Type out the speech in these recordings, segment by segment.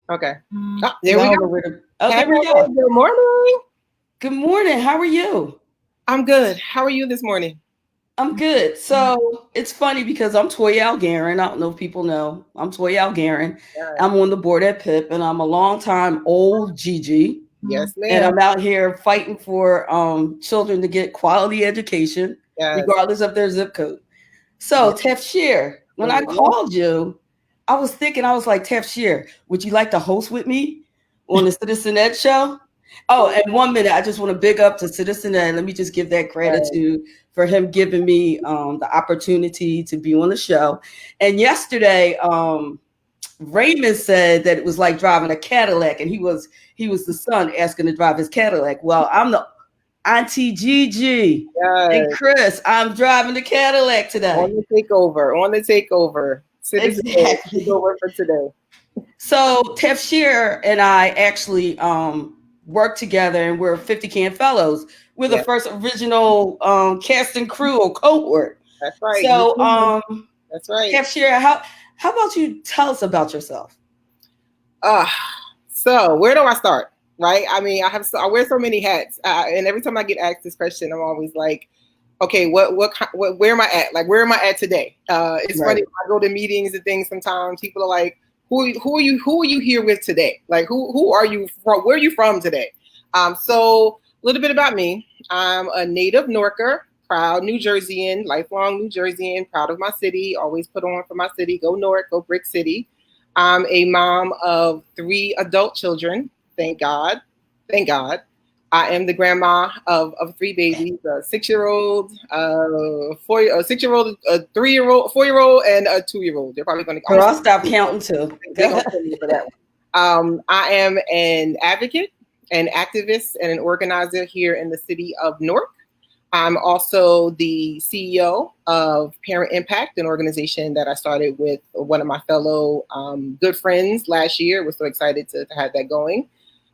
Okay. Oh, there we go. Oh, Hey, there we go. good morning. Good morning. How are you? I'm good. How are you this morning? I'm good. So it's funny because I'm Toya Algarin. I don't know if people know. I'm Toya Algarin. Yes, I'm on the board at PIP, and I'm a longtime old Gigi. yes, And ma'am. I'm out here fighting for children to get quality education, Yes. regardless of their zip code. So, Yes. Tefshir, when I called you, I was thinking, I was like, Tefshir, would you like to host with me on the Citizen Ed show? Oh, and 1 minute, I just want to big up to Citizen Ed. Let me just give that gratitude for him giving me the opportunity to be on the show. And yesterday, Raymond said that it was like driving a Cadillac, and he was the son asking to drive his Cadillac. Well, I'm the Auntie Gigi and Yes. Chris. I'm driving the Cadillac today. On the takeover. On the takeover. Citizen Exactly. takeover for today. So Tefshir and I actually worked together, and we're 50 Can Fellows. We're the Yeah, first original cast and crew or cohort. that's right. So That's right. Tefshir, how about you tell us about yourself? Uh, so where do I start? Right. I mean, I wear so many hats, and every time I get asked this question, I'm always like, okay, where am I at? Like, where am I at today? It's funny when I go to meetings and things. Sometimes people are like, who are you here with today? Like, who are you from? Where are you from today? So a little bit about me. I'm a native Norker, proud New Jerseyan, lifelong New Jerseyan, proud of my city, always put on for my city. Go North, go Brick City. I'm a mom of 3 adult children. Thank God. Thank God. I am the grandma of 3 babies, a 6-year-old, a 6-year-old, a 3-year-old, 4-year-old, and a 2-year-old. They're probably going to. Girl, I'll stop counting too. They're going to kill me for that one. I am an advocate, an activist, and an organizer here in the city of Newark. I'm also the CEO of Parent Impact, an organization that I started with one of my fellow good friends last year. We're so excited to have that going.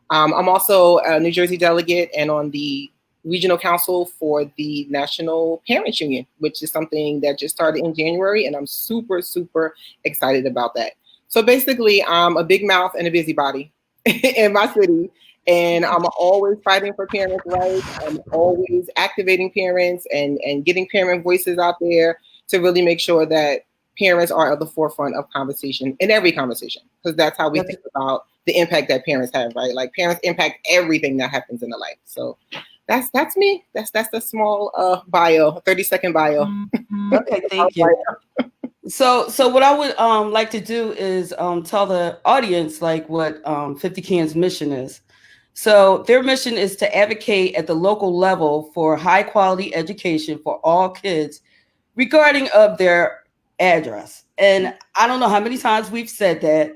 I'm also a New Jersey delegate and on the regional council for the National Parents Union, which is something that just started in January, and I'm super, super excited about that. So basically, I'm a big mouth and a busybody in my city, and I'm always fighting for parents' rights. I'm always activating parents and getting parent voices out there to really make sure that parents are at the forefront of conversation in every conversation, because that's how we think about the impact that parents have, right? Like, parents impact everything that happens in the life. So that's me. That's the small bio, 30-second bio. Okay, thank you. So what I would like to do is tell the audience like what 50 Can's mission is. So their mission is to advocate at the local level for high quality education for all kids, regarding of their address. And I don't know how many times we've said that.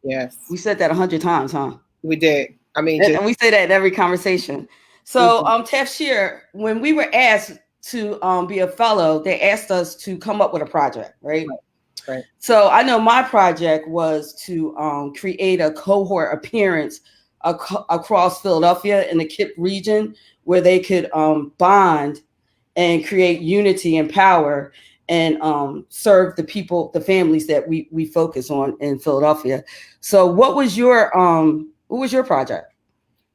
Yes, we said that 100 times, huh? We did. I mean, and we say that in every conversation. So Tefshir, when we were asked to be a fellow, they asked us to come up with a project, right? Right. So I know my project was to create a cohort appearance across Philadelphia in the KIPP region where they could bond and create unity and power and serve the people, the families that we focus on in Philadelphia. So what was your project?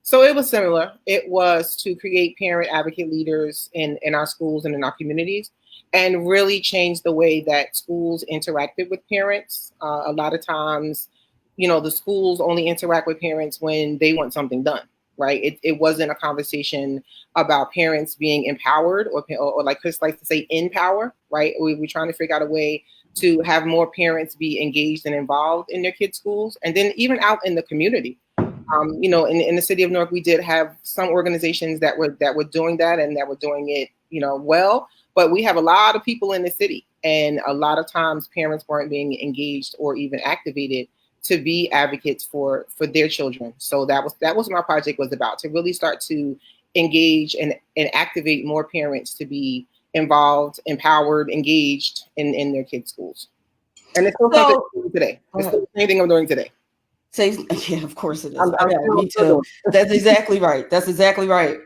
So it was similar. It was to create parent advocate leaders in our schools and in our communities, and really change the way that schools interacted with parents. A lot of times, the schools only interact with parents when they want something done, right? It wasn't a conversation about parents being empowered or like Chris likes to say, in power, right? We're trying to figure out a way to have more parents be engaged and involved in their kids' schools, and then even out in the community. In the city of Newark, we did have some organizations that were doing that and that were doing it, well. But we have a lot of people in the city, and a lot of times parents weren't being engaged or even activated to be advocates for their children. So that was what my project was about, to really start to engage and activate more parents to be involved, empowered, engaged in their kids' schools. And it's still something I'm doing today. It's still the same thing I'm doing today. Yeah, of course it is. Me too. That's exactly right. That's exactly right.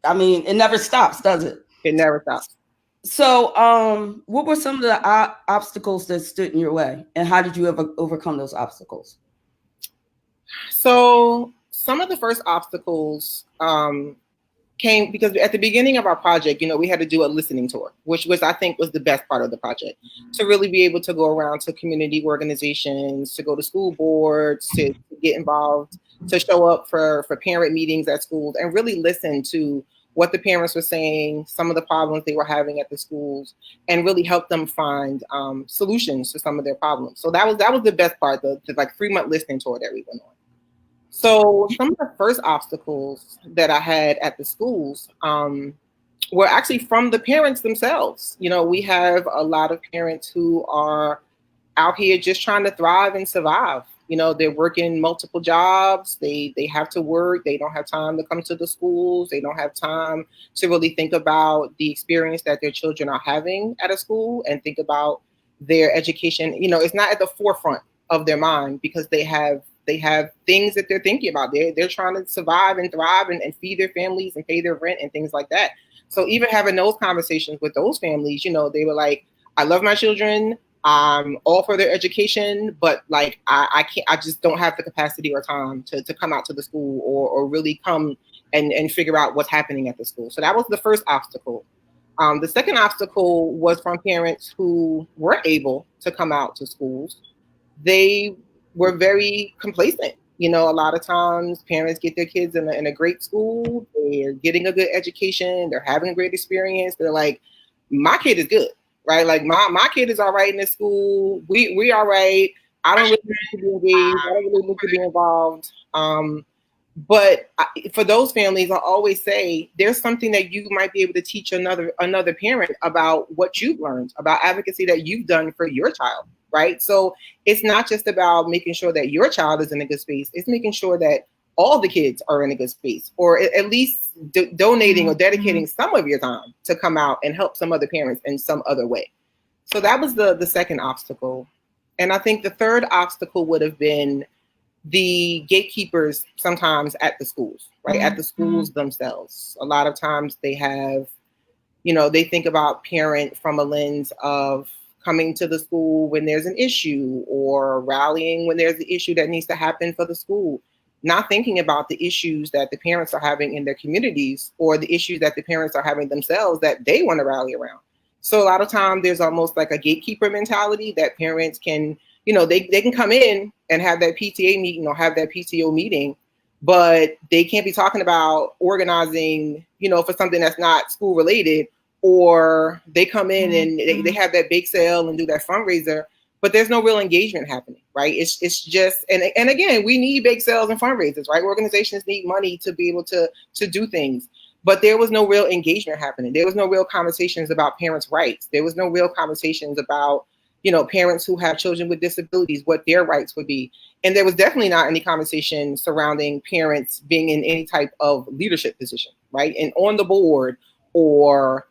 I mean, it never stops, does it? It never stops. So, what were some of the obstacles that stood in your way, and how did you ever overcome those obstacles? So some of the first obstacles came because at the beginning of our project, we had to do a listening tour, which I think was the best part of the project, to really be able to go around to community organizations, to go to school boards, to get involved, to show up for parent meetings at schools and really listen to what the parents were saying, some of the problems they were having at the schools, and really help them find solutions to some of their problems. So that was the best part, the like 3-month listening tour that we went on. So some of the first obstacles that I had at the schools were actually from the parents themselves. We have a lot of parents who are out here just trying to thrive and survive. They're working multiple jobs. They have to work. They don't have time to come to the schools. They don't have time to really think about the experience that their children are having at a school and think about their education. It's not at the forefront of their mind because they have things that they're thinking about. They're trying to survive and thrive and feed their families and pay their rent and things like that. So even having those conversations with those families, they were like, I love my children. I'm all for their education, but like I can't. I just don't have the capacity or time to come out to the school or really come and figure out what's happening at the school. So that was the first obstacle. The second obstacle was from parents who were able to come out to schools. They were very complacent. A lot of times parents get their kids in a great school. They're getting a good education. They're having a great experience. They're like, my kid is good, right? Like my kid is all right in this school. We all right. I don't really need to be engaged. I don't really need to be involved. But for those families, I always say there's something that you might be able to teach another parent about what you've learned, about advocacy that you've done for your child, right? So it's not just about making sure that your child is in a good space. It's making sure that all the kids are in a good space, or at least donating or dedicating some of your time to come out and help some other parents in some other way. So that was the second obstacle. And I think the third obstacle would have been the gatekeepers sometimes at the schools, right? At the schools themselves. A lot of times they have, they think about parent from a lens of coming to the school when there's an issue or rallying when there's an issue that needs to happen for the school, not thinking about the issues that the parents are having in their communities or the issues that the parents are having themselves that they want to rally around. So a lot of times there's almost like a gatekeeper mentality that parents can, they can come in and have that PTA meeting or have that PTO meeting, but they can't be talking about organizing, for something that's not school related, or they come in and they have that bake sale and do that fundraiser, but there's no real engagement happening, right? It's just, and again, we need bake sales and fundraisers, right? Organizations need money to be able to do things. But there was no real engagement happening. There was no real conversations about parents' rights. There was no real conversations about, parents who have children with disabilities, what their rights would be. And there was definitely not any conversation surrounding parents being in any type of leadership position, right? And on the board or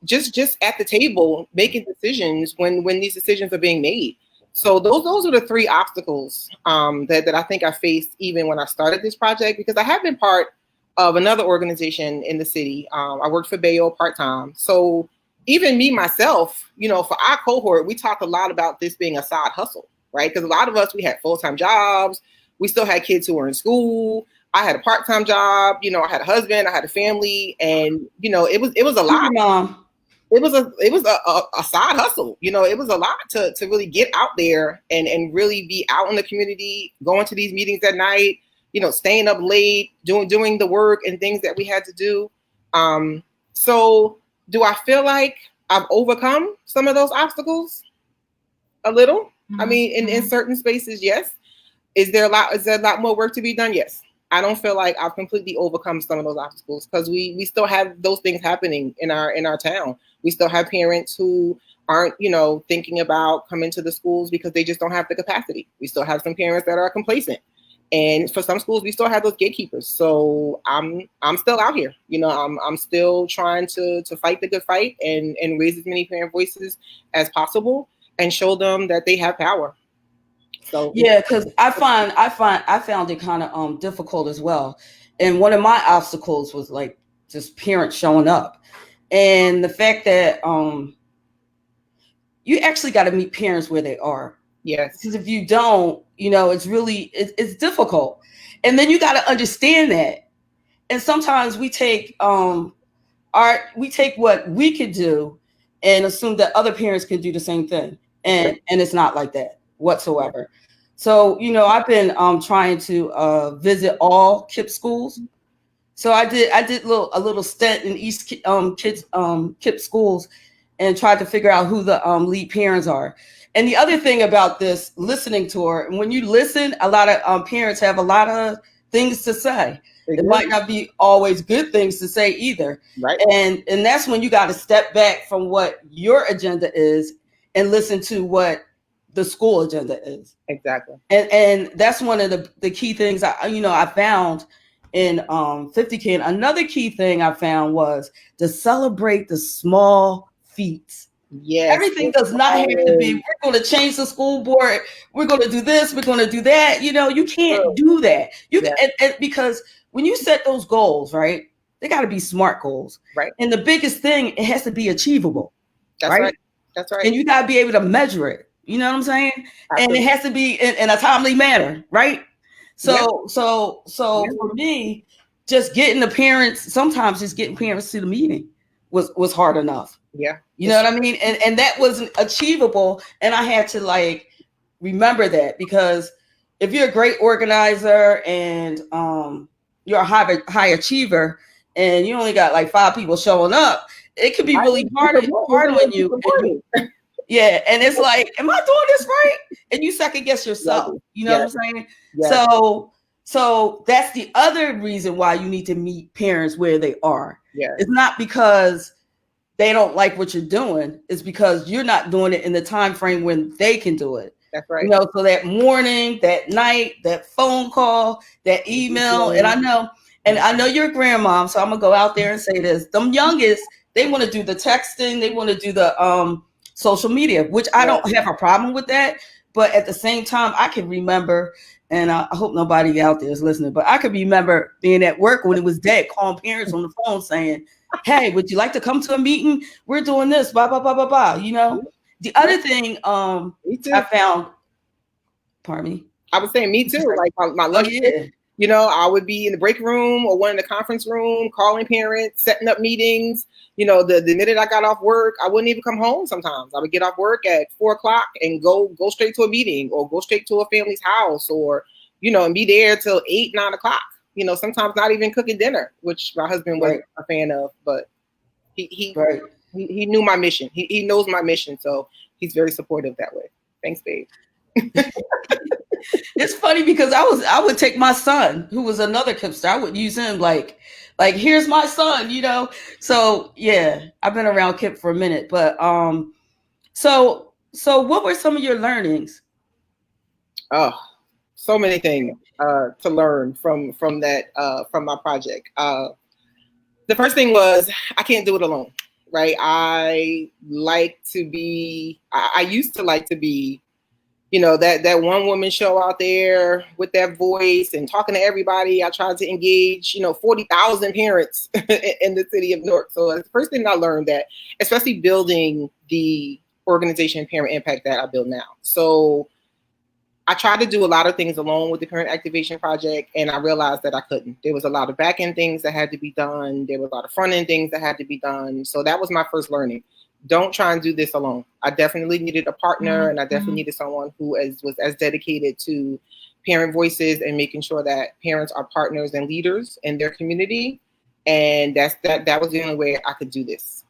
just at the table making decisions when these decisions are being made. So those are the three obstacles that I think I faced even when I started this project, because I have been part of another organization in the city. I worked for Bayo part-time. So even me, myself, for our cohort, we talk a lot about this being a side hustle, right? Because a lot of us, we had full-time jobs. We still had kids who were in school. I had a part-time job. I had a husband. I had a family, and it was a lot. Mom. It was a side hustle. It was a lot to really get out there and really be out in the community, going to these meetings at night, staying up late, doing the work and things that we had to do. So do I feel like I've overcome some of those obstacles? A little. I mean, in certain spaces, yes. Is there a lot more work to be done? Yes. I don't feel like I've completely overcome some of those obstacles because we still have those things happening in our town. We still have parents who aren't, thinking about coming to the schools because they just don't have the capacity. We still have some parents that are complacent. And for some schools, we still have those gatekeepers. So I'm still out here. I'm still trying to fight the good fight and raise as many parent voices as possible and show them that they have power. So yeah, because I found it kind of difficult as well. And one of my obstacles was like just parents showing up. And the fact that you actually got to meet parents where they are. Yes. Because if you don't, it's difficult. And then you got to understand that. And sometimes we take what we could do and assume that other parents can do the same thing. And it's not like that whatsoever. So, I've been trying to visit all KIPP schools. So I did a little stint in East kids KIPP schools and tried to figure out who the lead parents are. And the other thing about this listening tour, when you listen, a lot of parents have a lot of things to say. It might not be always good things to say either. Right. And that's when you got to step back from what your agenda is and listen to what the school agenda is. Exactly. And that's one of the key things I found in 50K. And another key thing I found was to celebrate the small feats. Yes. Everything does not have to be, we're going to change the school board, we're going to do this, we're going to do that. You can't do that. And because when you set those goals, right, they got to be SMART goals. Right. And the biggest thing, it has to be achievable. That's right. That's right. And you got to be able to measure it. You know what I'm saying? Absolutely. And it has to be in a timely manner, right? So for me, sometimes just getting parents to the meeting was hard enough. Yeah. You know what I mean? And that wasn't achievable. And I had to remember that, because if you're a great organizer and you're a high achiever and you only got 5 people showing up, it could be really hard on you. Yeah. And it's like, am I doing this right? And you second guess yourself. You know what I'm saying? Yes. So that's the other reason why you need to meet parents where they are. Yeah. It's not because they don't like what you're doing. It's because you're not doing it in the time frame when they can do it. That's right. So that morning, that night, that phone call, that email, and I know you're a grandmom, so I'm gonna go out there and say this. Them youngest, they want to do the texting, they want to do the social media, which I don't have a problem with that. But at the same time, I can remember, and I hope nobody out there is listening, but I can remember being at work when it was dead, calling parents on the phone saying, hey, would you like to come to a meeting? We're doing this, blah, blah, blah, blah, blah. The other thing I found, pardon me. I was saying me too. Like my lunch, I would be in the break room or one in the conference room, calling parents, setting up meetings. The minute I got off work, I wouldn't even come home sometimes. I would get off work at 4:00 and go straight to a meeting or go straight to a family's house or, and be there till 8, 9 o'clock. Sometimes not even cooking dinner, which my husband was a fan of, but he knew my mission. He knows my mission. So he's very supportive that way. Thanks, babe. It's funny because I would take my son, who was another KIPP star. I would use him like here's my son, So yeah, I've been around KIPP for a minute, but so what were some of your learnings? Oh, so many things to learn from that from my project. The first thing was I can't do it alone, right? I used to like to be that one woman show out there with that voice and talking to everybody. I tried to engage, 40,000 parents in the city of Newark. So the first thing I learned that, especially building the organization Parent Impact that I build now. So I tried to do a lot of things alone with the Parent Activation Project, and I realized that I couldn't. There was a lot of back end things that had to be done. There was a lot of front end things that had to be done. So that was my first learning. Don't try and do this alone. I definitely needed a partner, and I definitely needed someone who was as dedicated to parent voices and making sure that parents are partners and leaders in their community. And that was the only way I could do this.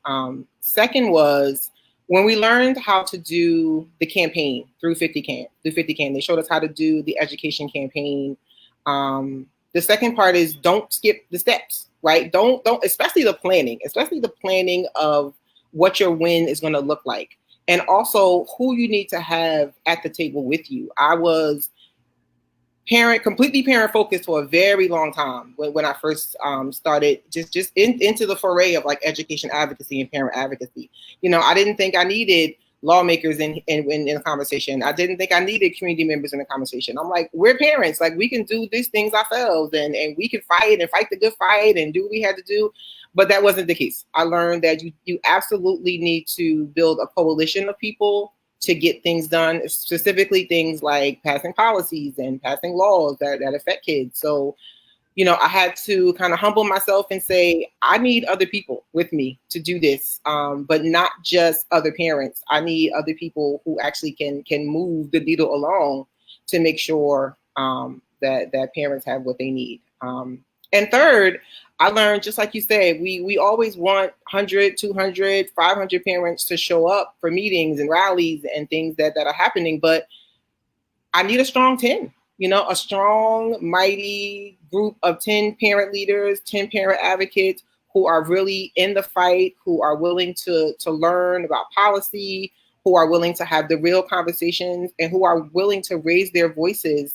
Second was when we learned how to do the campaign through 50Can, they showed us how to do the education campaign. The second part is don't skip the steps, right? Don't, especially the planning of what your win is going to look like. And also who you need to have at the table with you. I was completely parent focused for a very long time when I first started into the foray of education advocacy and parent advocacy. I didn't think I needed lawmakers in the conversation. I didn't think I needed community members in the conversation. I'm like, we're parents, like we can do these things ourselves, and we can fight the good fight and do what we had to do. But that wasn't the case. I learned that you absolutely need to build a coalition of people to get things done, specifically things like passing policies and passing laws that affect kids. So, you know, I had to kind of humble myself and say, I need other people with me to do this, but not just other parents. I need other people who actually can move the needle along to make sure that parents have what they need. And third, I learned, just like you said, we always want 100, 200, 500 parents to show up for meetings and rallies and things that are happening, but I need a strong 10. You know, a strong, mighty group of 10 parent leaders, 10 parent advocates who are really in the fight, who are willing to learn about policy, who are willing to have the real conversations, and who are willing to raise their voices,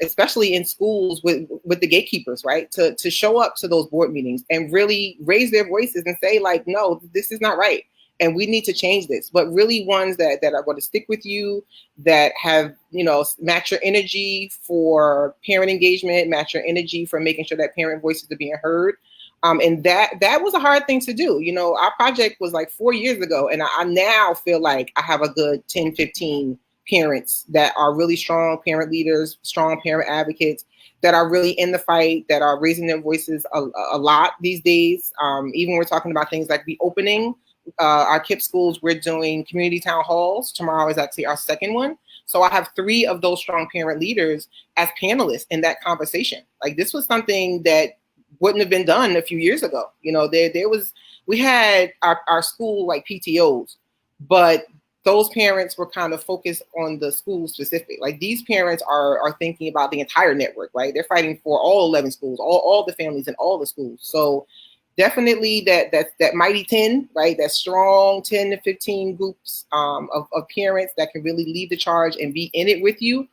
especially in schools with the gatekeepers, right? To show up to those board meetings and really raise their voices and say, like, no, this is not right. And we need to change this, but really ones that are going to stick with you, that have, you know, match your energy for parent engagement, match your energy for making sure that parent voices are being heard. And that was a hard thing to do. You know, our project was like 4 years ago, and I now feel like I have a good 10, 15 parents that are really strong parent leaders, strong parent advocates, that are really in the fight, that are raising their voices a lot these days. Even we're talking about things like the opening. Our KIPP schools, we're doing community town halls. Tomorrow is actually our second one. So I have 3 of those strong parent leaders as panelists in that conversation. Like, this was something that wouldn't have been done a few years ago. You know, we had our school like PTOs, but those parents were kind of focused on the school specific. Like, these parents are thinking about the entire network, right? They're fighting for all 11 schools, all the families in all the schools. So definitely that mighty 10, right? That strong 10 to 15 groups of parents that can really lead the charge and be in it with you.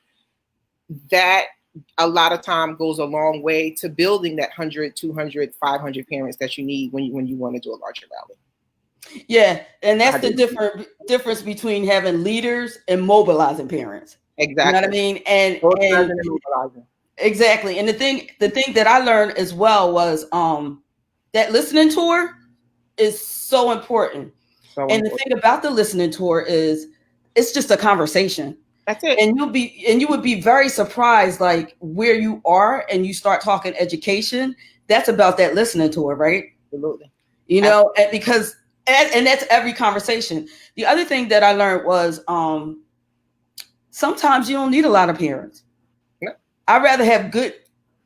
That a lot of time goes a long way to building that 100, 200, 500 parents that you need when you want to do a larger rally. Yeah, and that's the difference between having leaders and mobilizing parents. Exactly. You know what I mean? And mobilizing. Exactly. And the thing that I learned as well was that listening tour is so important. The thing about the listening tour is it's just a conversation. That's it. And you would be very surprised, like, where you are and you start talking education. That's about that listening tour, right? Absolutely. You know, and that's every conversation. The other thing that I learned was sometimes you don't need a lot of parents. No. I'd rather have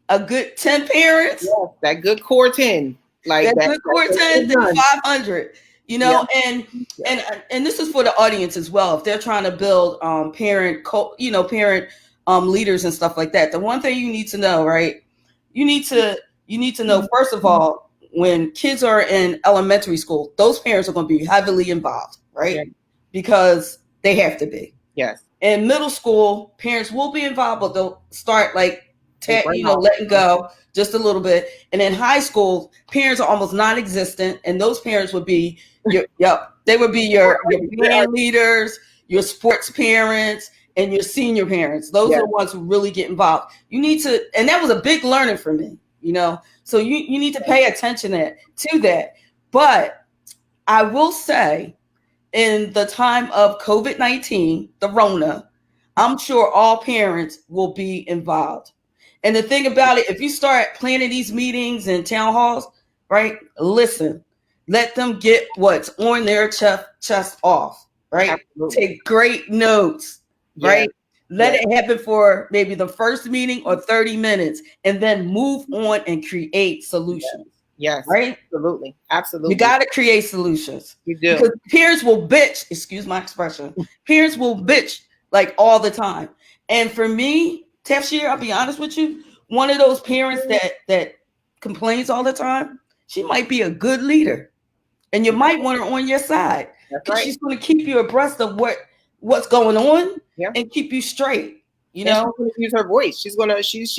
a good 10 parents. Yeah, that good core 10. Like that good core 10 to 500, you know, yeah. and this is for the audience as well. If they're trying to build parent leaders and stuff like that, the one thing you need to know, right? You need to know, first of all, when kids are in elementary school, those parents are going to be heavily involved, right? Yeah. Because they have to be. Yes. In middle school, parents will be involved, but they'll start letting go just a little bit. And in high school, parents are almost non-existent, and those parents would be your band leaders, your sports parents, and your senior parents. Those are the ones who really get involved. You need to, and that was a big learning for me, you know. So you need to pay attention to that. But I will say, in the time of COVID-19, the Rona, I'm sure all parents will be involved. And the thing about it, if you start planning these meetings and town halls, right? Listen, let them get what's on their chest off, right? Absolutely. Take great notes, right? Let it happen for maybe the first meeting or 30 minutes, and then move on and create solutions. Yes. Right? Absolutely. Absolutely. You got to create solutions. You do. Because parents will bitch, excuse my expression. Parents will bitch like all the time. And for me, Tafshir, I'll be honest with you, one of those parents that complains all the time, she might be a good leader. And you might want her on your side. Because she's going to keep you abreast of what's going on and keep you straight. You know, she's going to use her voice. She's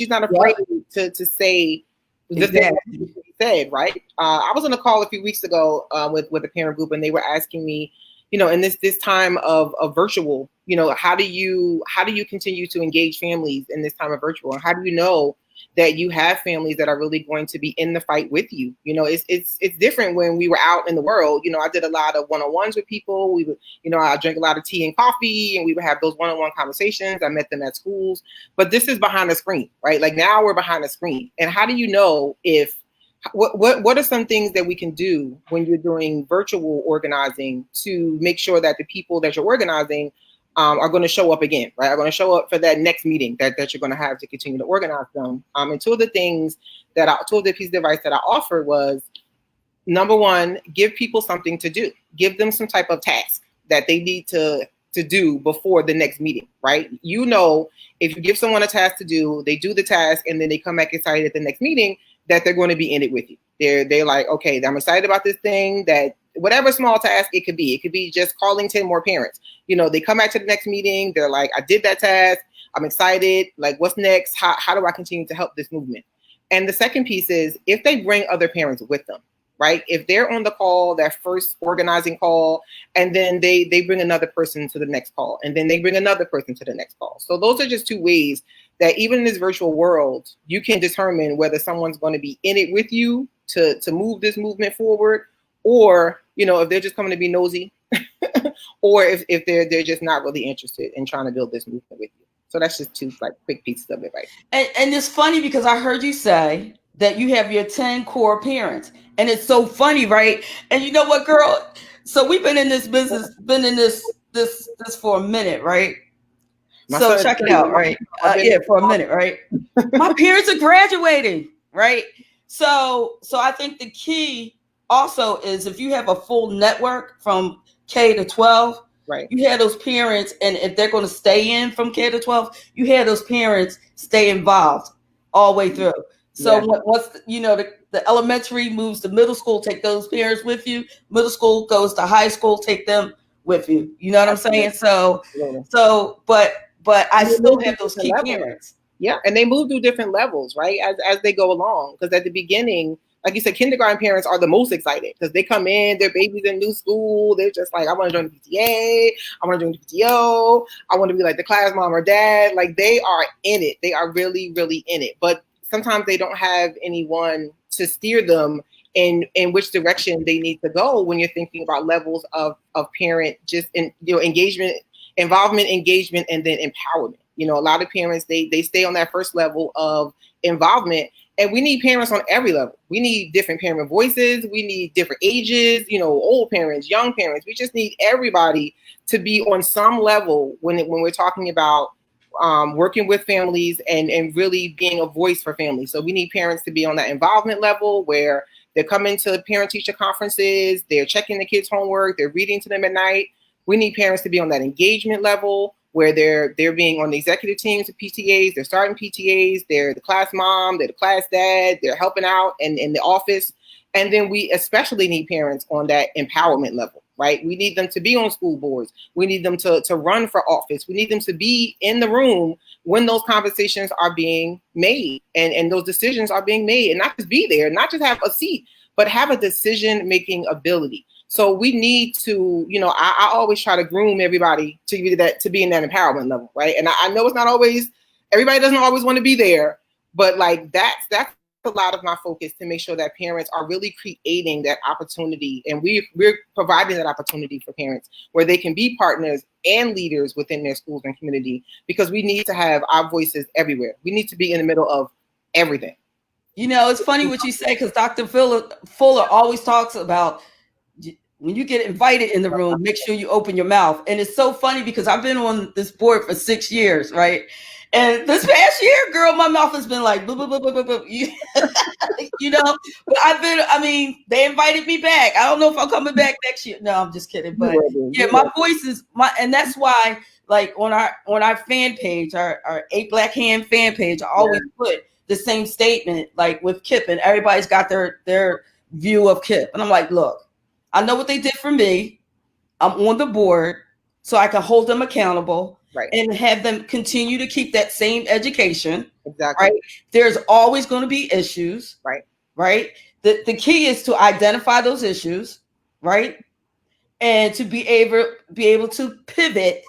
not afraid to say the thing she said, right? I was on a call a few weeks ago with a parent group, and they were asking me, in this time of virtual, how do you continue to engage families in this time of virtual? And how do you know that you have families that are really going to be in the fight with you? It's different when we were out in the world. I did a lot of one-on-ones with people. We would, I drank a lot of tea and coffee, and we would have those one-on-one conversations. I met them at schools, but this is behind the screen, right? Like now we're behind the screen. And how do you know if what are some things that we can do when you're doing virtual organizing to make sure that the people that you're organizing are going to show up again, right? Are going to show up for that next meeting that you're going to have to continue to organize them. And two of the pieces of advice that I offered was, number one, give people something to do. Give them some type of task that they need to do before the next meeting, right? If you give someone a task to do, they do the task, and then they come back excited at the next meeting, that they're going to be in it with you. They're like, okay, I'm excited about this thing, that whatever small task it could be just calling 10 more parents. They come back to the next meeting. They're like, I did that task. I'm excited. Like, what's next? How do I continue to help this movement? And the second piece is if they bring other parents with them, right? If they're on the call, that first organizing call, and then they bring another person to the next call, and then they bring another person to the next call. So those are just two ways that even in this virtual world, you can determine whether someone's going to be in it with you to move this movement forward, or, if they're just coming to be nosy, or if they're just not really interested in trying to build this movement with you. So that's just two quick pieces of advice. And it's funny because I heard you say that you have your 10 core parents, and it's so funny, right? And you know what, girl? So we've been in this business, this for a minute, right? So check it out, right? For a minute, right? My parents are graduating, right? So I think the key also is if you have a full network from K to 12, right? You have those parents, and if they're going to stay in from K to 12, you have those parents stay involved all the way through. So once the elementary moves to middle school, take those parents with you. Middle school goes to high school, take them with you. You know what I'm saying? But I still have those key parents. Yeah, and they move through different levels, right? As they go along. Because at the beginning, like you said, kindergarten parents are the most excited because they come in, their baby's in new school. They're just like, I want to join the PTA. I want to join the PTO. I want to be like the class mom or dad. Like they are in it. They are really, really in it. But sometimes they don't have anyone to steer them in which direction they need to go when you're thinking about levels of parent engagement, involvement, engagement, and then empowerment. A lot of parents, they stay on that first level of involvement, and we need parents on every level. We need different parent voices. We need different ages, old parents, young parents. We just need everybody to be on some level when we're talking about working with families and really being a voice for families. So we need parents to be on that involvement level where they're coming to parent-teacher conferences, they're checking the kids' homework, they're reading to them at night. We need parents to be on that engagement level where they're being on the executive teams of PTAs, they're starting PTAs, they're the class mom, they're the class dad, they're helping out in the office. And then we especially need parents on that empowerment level, right? We need them to be on school boards. We need them to run for office. We need them to be in the room when those conversations are being made and those decisions are being made, and not just be there, not just have a seat, but have a decision-making ability. So we need to, I always try to groom everybody to be in that empowerment level, right? And I know it's not always, everybody doesn't always want to be there, but like that's a lot of my focus to make sure that parents are really creating that opportunity, and we're providing that opportunity for parents where they can be partners and leaders within their schools and community, because we need to have our voices everywhere. We need to be in the middle of everything. It's funny what you say, because Dr. Fuller always talks about when you get invited in the room, make sure you open your mouth. And it's so funny because I've been on this board for 6 years, right? And this past year, girl, my mouth has been like, blah, blah, blah, blah, blah, blah. But they invited me back. I don't know if I'm coming back next year. No, I'm just kidding. But yeah, my voice is and that's why, like on our fan page, our 8 Black Hand fan page, I always put the same statement, like with Kip, and everybody's got their view of Kip. And I'm like, look, I know what they did for me. I'm on the board, so I can hold them accountable, right, and have them continue to keep that same education. Exactly. Right. There's always going to be issues. Right. Right. The key is to identify those issues, right, and to be able to pivot,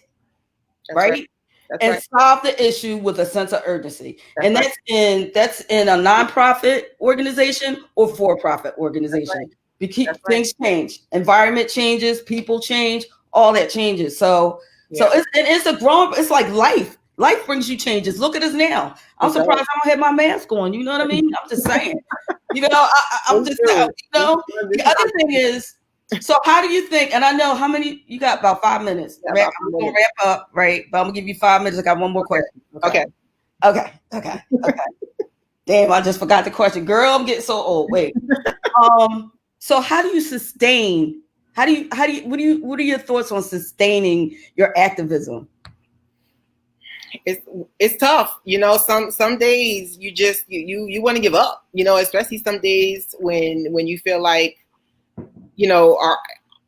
right? That's and right. solve the issue with a sense of urgency. That's right. That's in a nonprofit organization or for-profit organization. Right. Because That's things change, environment changes, people change, all that changes. So it's a growing. It's like life. Life brings you changes. Look at us now. I'm surprised I don't have my mask on. You know what I mean? I'm just saying. I'm just the other thing is. So how do you think, and I know how many, you got about 5 minutes. Yeah, I'm going to wrap up, right? But I'm going to give you 5 minutes. I got one more question. Okay. Damn, I just forgot the question. Girl, I'm getting so old. Wait. So how do you sustain, what are your thoughts on sustaining your activism? It's tough. Some days you just, you want to give up, especially some days when you feel like,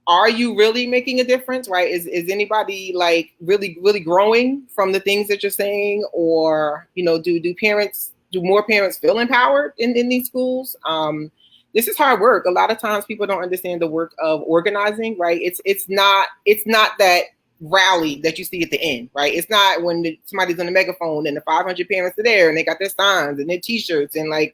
are you really making a difference, right? Is anybody like really growing from the things that you're saying, or do more parents feel empowered in these schools? This is hard work. A lot of times people don't understand the work of organizing, right? It's not that rally that you see at the end, right? It's not when somebody's on the megaphone and the 500 parents are there and they got their signs and their t-shirts, and like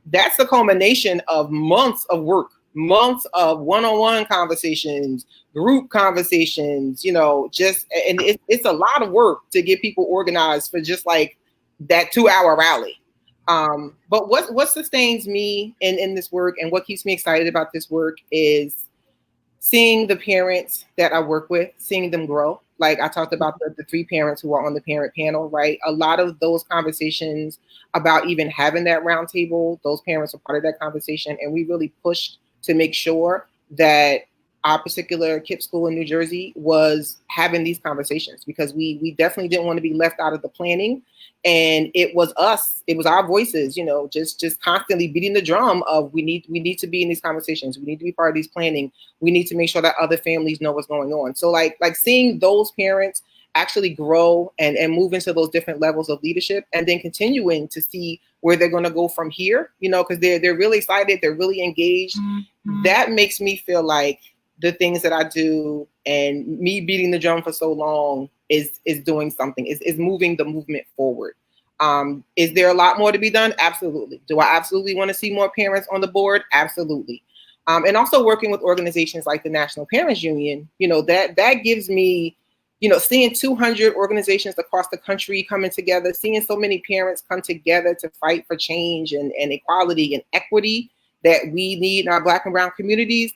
that's the culmination of months of work, months of one-on-one conversations, group conversations, and it's a lot of work to get people organized for just like that 2-hour rally. But what sustains me in this work, and what keeps me excited about this work, is seeing the parents that I work with, seeing them grow. Like I talked about the 3 parents who are on the parent panel, right? A lot of those conversations about even having that roundtable, those parents were part of that conversation. And we really pushed to make sure that our particular KIPP school in New Jersey was having these conversations, because we definitely didn't want to be left out of the planning. And it was us, it was our voices, just constantly beating the drum of we need to be in these conversations. We need to be part of these planning. We need to make sure that other families know what's going on. So like seeing those parents actually grow and move into those different levels of leadership, and then continuing to see where they're going to go from here, because they're really excited, they're really engaged. Mm-hmm. That makes me feel like the things that I do and me beating the drum for so long is doing something, is moving the movement forward. Is there a lot more to be done? Absolutely. Do I absolutely want to see more parents on the board? Absolutely. And also working with organizations like the National Parents Union, that gives me, seeing 200 organizations across the country coming together, seeing so many parents come together to fight for change and equality and equity that we need in our Black and Brown communities.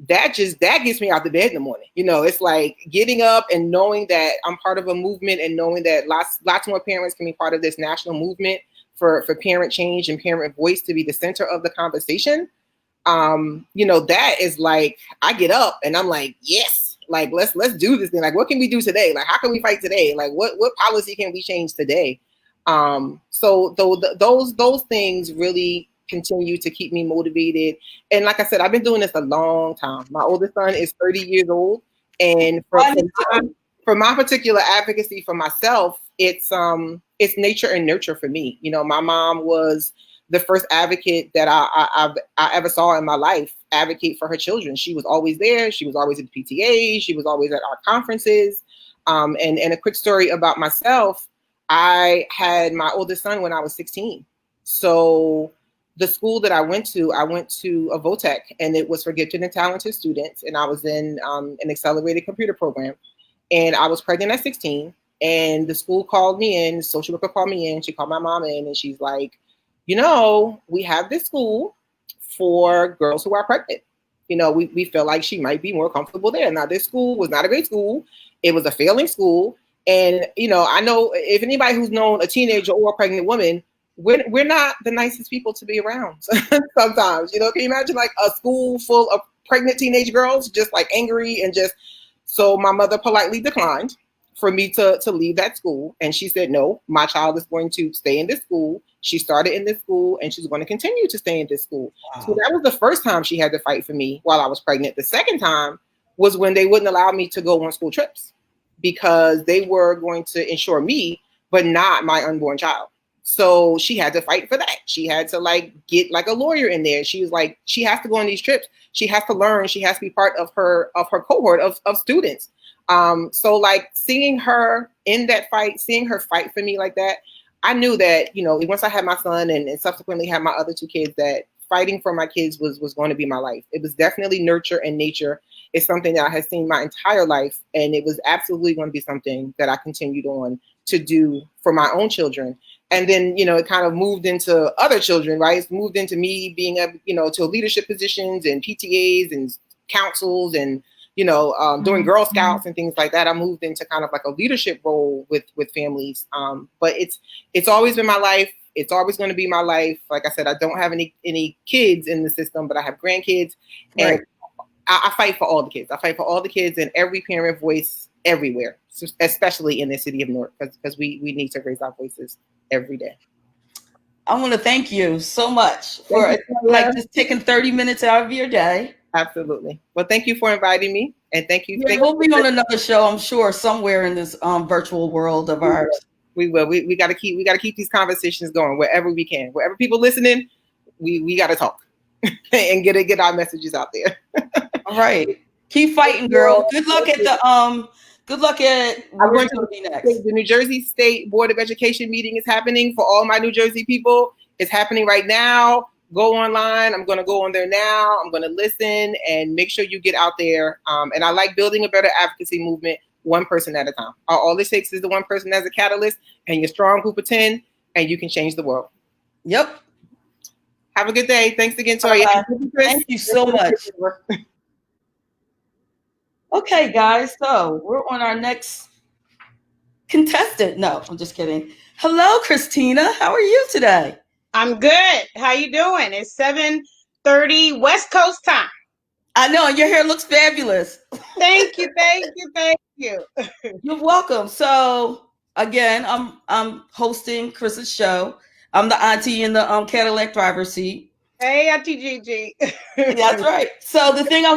That gets me out of bed in the morning. It's like getting up and knowing that I'm part of a movement, and knowing that lots more parents can be part of this national movement for parent change and parent voice to be the center of the conversation. That is like, I get up and I'm like, yes, like let's do this thing. Like, what can we do today? Like, how can we fight today? Like, what policy can we change today? So those things really continue to keep me motivated. And like I said, I've been doing this a long time. My oldest son is 30 years old. And for my particular advocacy for myself, it's nature and nurture for me. My mom was the first advocate that I ever saw in my life advocate for her children. She was always there. She was always at the PTA. She was always at our conferences. And a quick story about myself, I had my oldest son when I was 16. So the school that I went to a VOTEC, and it was for gifted and talented students. And I was in an accelerated computer program, and I was pregnant at 16. And the school called me in, the social worker called me in, she called my mom in, and she's like, we have this school for girls who are pregnant. We feel like she might be more comfortable there. Now, this school was not a great school. It was a failing school. And, I know if anybody who's known a teenager or a pregnant woman, we're not the nicest people to be around sometimes. Can you imagine like a school full of pregnant teenage girls, just like angry and just, so my mother politely declined for me to leave that school. And she said, no, my child is going to stay in this school. She started in this school and she's going to continue to stay in this school. Wow. So that was the first time she had to fight for me while I was pregnant. The second time was when they wouldn't allow me to go on school trips because they were going to insure me, but not my unborn child. So she had to fight for that. She had to like get like a lawyer in there. She was like, she has to go on these trips. She has to learn. She has to be part of her cohort of students. So like seeing her in that fight, seeing her fight for me like that, I knew that, you know, once I had my son and subsequently had my other two kids, that fighting for my kids was going to be my life. It was definitely nurture and nature. It's something that I had seen my entire life, and it was absolutely going to be something that I continued on to do for my own children. And then, you know, it kind of moved into other children, right? It's moved into me being, you know, to leadership positions and PTAs and councils and, you know, doing Girl Scouts and things like that. I moved into kind of like a leadership role with families. But it's always been my life. It's always going to be my life. Like I said, I don't have any kids in the system, but I have grandkids. And Right. I fight for all the kids. I fight for all the kids and every parent voice everywhere, especially in the city of Newark, because we need to raise our voices every day. I want to thank you so much for like just taking 30 minutes out of your day. Absolutely. Well, thank you for inviting me, and thank you. Yeah, we'll be on another show, I'm sure, somewhere in this virtual world of ours. We will. We got to keep these conversations going wherever we can. Wherever people listening, we got to talk and get our messages out there. All right. Keep fighting, girl. Good luck at the Good luck at I'm going to be next. The New Jersey State Board of Education meeting is happening for all my New Jersey people. It's happening right now. Go online. I'm going to go on there now. I'm going to listen and make sure you get out there. And I like building a better advocacy movement one person at a time. All it takes is the one person as a catalyst and your strong group of 10, and you can change the world. Yep. Have a good day. Thanks again, Toya. Thank you so much. Okay, guys, so we're on our next contestant. No, I'm just kidding. Hello, Christina. How are you today? I'm good. How you doing? It's 7:30 West Coast time. I know, and your hair looks fabulous. Thank you, thank you, thank you. You're welcome. So again, I'm hosting Chris's show. I'm the auntie in the Cadillac driver's seat. Hey, Auntie Gigi. That's right. So the thing I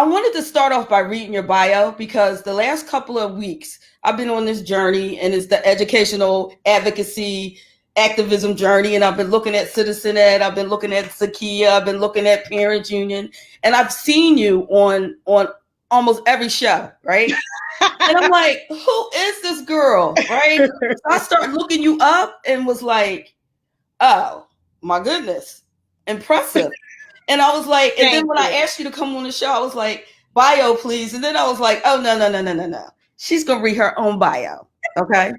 wanted to start off by reading your bio, because the last couple of weeks I've been on this journey, and it's the educational advocacy activism journey, and I've been looking at Citizen Ed, I've been looking at Zakia, I've been looking at Parents Union, and I've seen you on almost every show, right? And I'm like, who is this girl, right? So I started looking you up and was like, oh my goodness, impressive. And I was like, and then when I asked you to come on the show, I was like, bio, please. And then I was like, oh, no. She's going to read her own bio. Okay.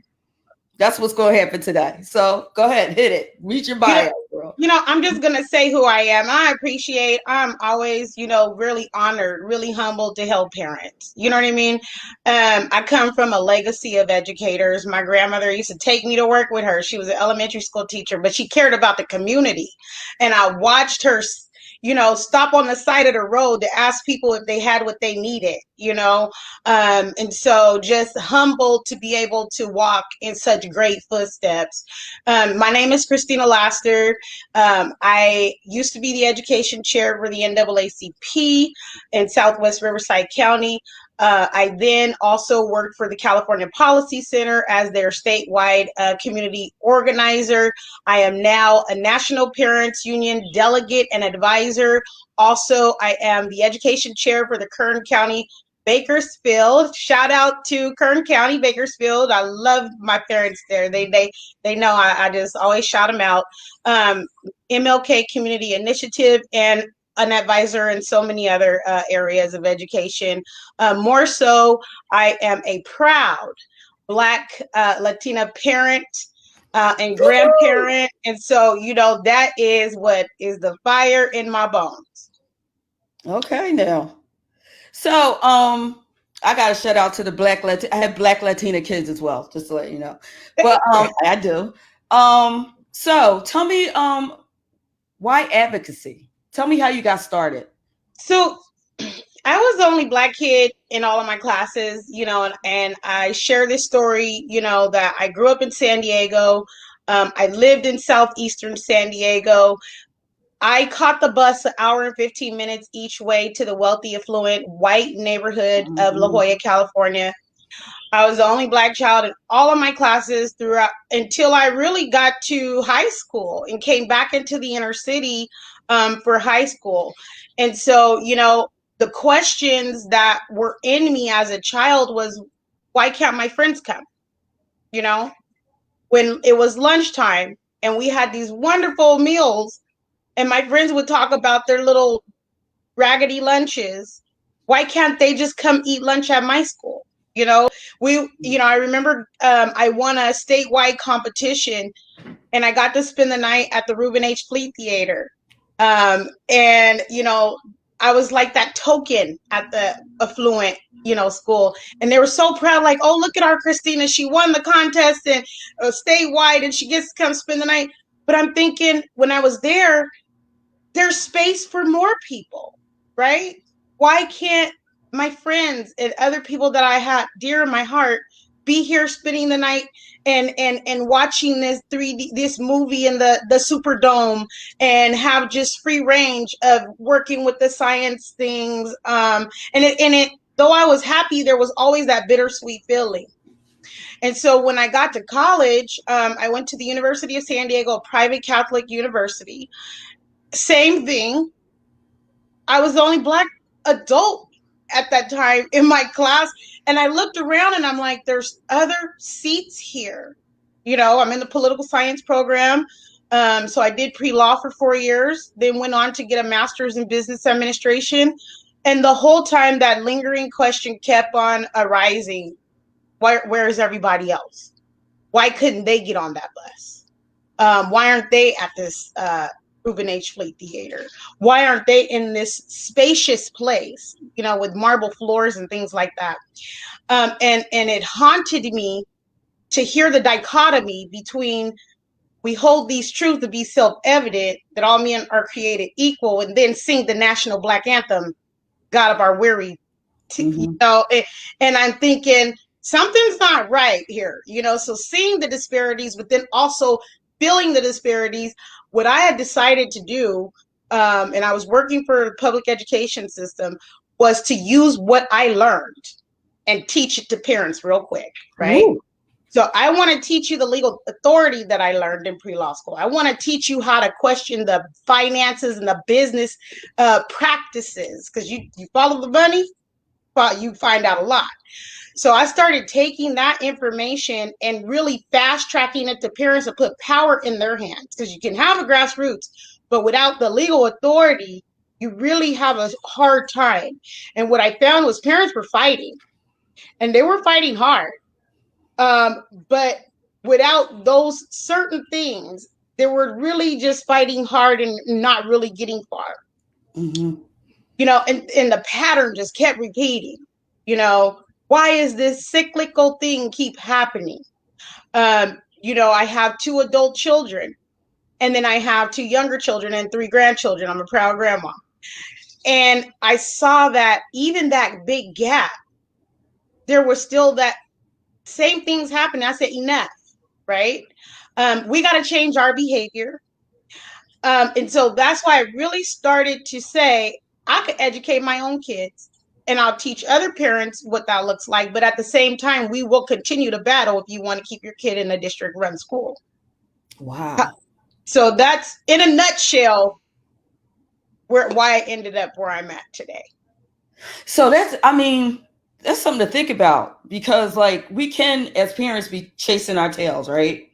That's what's going to happen today. So go ahead, hit it. Read your bio, girl. You know, I'm just going to say who I am. I'm always, you know, really honored, really humbled to help parents. You know what I mean? I come from a legacy of educators. My grandmother used to take me to work with her. She was an elementary school teacher, but she cared about the community. And I watched her, you know, stop on the side of the road to ask people if they had what they needed, you know? And so just humbled to be able to walk in such great footsteps. My name is Christina Laster. I used to be the education chair for the NAACP in Southwest Riverside County. I then also worked for the California Policy Center as their statewide community organizer. I am now a National Parents Union delegate and advisor. Also, I am the education chair for the Kern County Bakersfield. Shout out to Kern County Bakersfield. I love my parents there. They know I just always shout them out. MLK Community Initiative, and an advisor in so many other areas of education. More so, I am a proud Black Latina parent and grandparent. And so, you know, that is what is the fire in my bones. Okay, now. So, I got to shout out to the I have Black Latina kids as well, just to let you know. But I do. So tell me, why advocacy? Tell me how you got started. So I was the only Black kid in all of my classes, you know, and I share this story, you know, that I grew up in San Diego. I lived in southeastern San Diego. I caught the bus an hour and 15 minutes each way to the wealthy, affluent, white neighborhood of La Jolla, California. I was the only Black child in all of my classes throughout until I really got to high school and came back into the inner city for high school. And so, the questions that were in me as a child was, why can't my friends come? When it was lunchtime and we had these wonderful meals and my friends would talk about their little raggedy lunches, why can't they just come eat lunch at my school? I remember I won a statewide competition and I got to spend the night at the Reuben H. Fleet Theater. And I was like that token at the affluent, school. And they were so proud, like, oh, look at our Christina. She won the contest and statewide and she gets to come spend the night. But I'm thinking when I was there's space for more people, right? Why can't my friends and other people that I had dear in my heart be here spending the night and watching this movie in the Superdome and have just free range of working with the science things? And it though I was happy, there was always that bittersweet feeling. And so when I got to college, I went to the University of San Diego, a private Catholic university. Same thing. I was the only Black adult at that time in my class. And I looked around and I'm like, there's other seats here. I'm in the political science program. So I did pre-law for 4 years, then went on to get a master's in business administration. And the whole time that lingering question kept on arising. Where is everybody else? Why couldn't they get on that bus? Why aren't they at this Reuben H. Fleet Theater? Why aren't they in this spacious place, with marble floors and things like that? And it haunted me to hear the dichotomy between we hold these truths to be self-evident, that all men are created equal, and then sing the national Black anthem, God of our weary, and I'm thinking something's not right here, so seeing the disparities, but then also feeling the disparities. What I had decided to do, and I was working for the public education system, was to use what I learned and teach it to parents real quick, right? Ooh. So I want to teach you the legal authority that I learned in pre-law school. I want to teach you how to question the finances and the business practices, because you follow the money, you find out a lot. So I started taking that information and really fast tracking it to parents to put power in their hands, because you can have a grassroots, but without the legal authority, you really have a hard time. And what I found was parents were fighting, and they were fighting hard. But without those certain things, they were really just fighting hard and not really getting far. Mm-hmm. And the pattern just kept repeating. Why is this cyclical thing keep happening? I have 2 adult children, and then I have 2 younger children and 3 grandchildren. I'm a proud grandma. And I saw that even that big gap, there was still that same things happening. I said, enough, right? We got to change our behavior. And so that's why I really started to say, I could educate my own kids, and I'll teach other parents what that looks like. But at the same time, we will continue to battle if you want to keep your kid in a district-run school. Wow. So that's, in a nutshell, why I ended up where I'm at today. So that's something to think about, because we can, as parents, be chasing our tails, right?